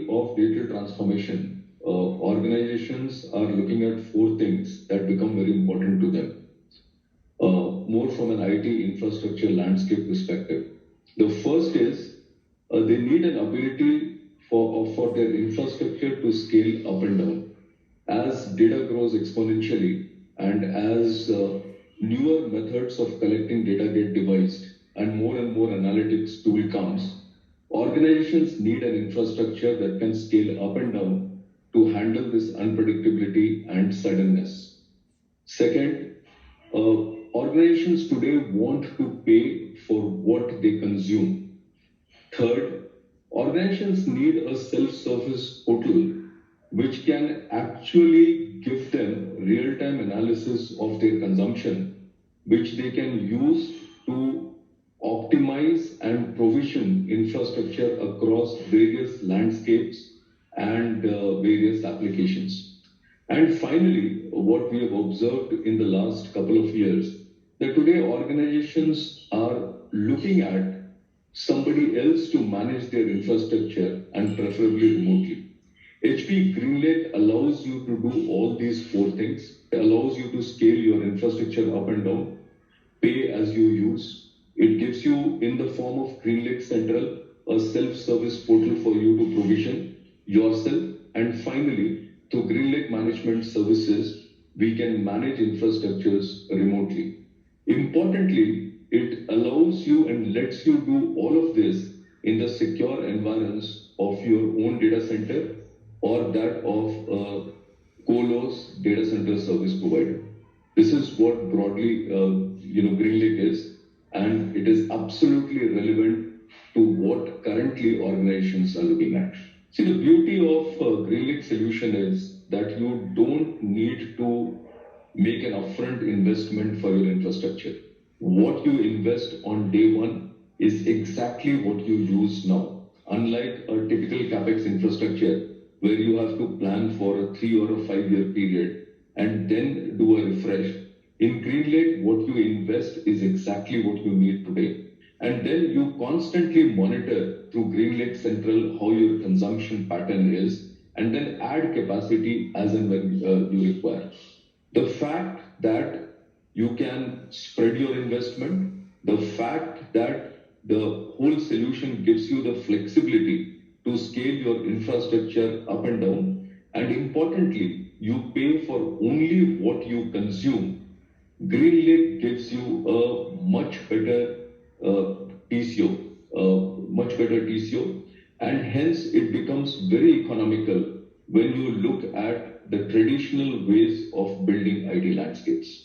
of digital transformation, organizations are looking at four things that become very important to them, more from an IT infrastructure landscape perspective. The first is they need an ability for their infrastructure to scale up and down. As data grows exponentially and as newer methods of collecting data get devised and more analytics tool comes, organizations need an infrastructure that can scale up and down to handle this unpredictability and suddenness. Second, organizations today want to pay for what they consume. Third, organizations need a self-service portal which can actually give them real-time analysis of their consumption, which they can use to optimize and provision infrastructure across various landscapes and various applications. And finally, what we have observed in the last couple of years, that today organizations are looking at somebody else to manage their infrastructure and preferably remotely. HP GreenLake allows you to do all these four things. It allows you to scale your infrastructure up and down, pay as you use. It gives you, in the form of GreenLake Central, a self-service portal for you to provision yourself. And finally, through GreenLake Management Services, we can manage infrastructures remotely. Importantly, it allows you and lets you do all of this in the secure environments of your own data center or that of Colos data center service provider. This is what broadly GreenLake is, and it is absolutely relevant to what currently organizations are looking at. See, the beauty of GreenLake solution is that you don't need to make an upfront investment for your infrastructure. What you invest on day one is exactly what you use now. Unlike a typical CapEx infrastructure, where you have to plan for a 3 or a 5 year period and then do a refresh. In GreenLake, what you invest is exactly what you need today. And then you constantly monitor through GreenLake Central how your consumption pattern is, and then add capacity as and when you require. The fact that you can spread your investment, the fact that the whole solution gives you the flexibility to scale your infrastructure up and down, and importantly, you pay for only what you consume. GreenLake gives you a much better TCO, and hence it becomes very economical when you look at the traditional ways of building IT landscapes.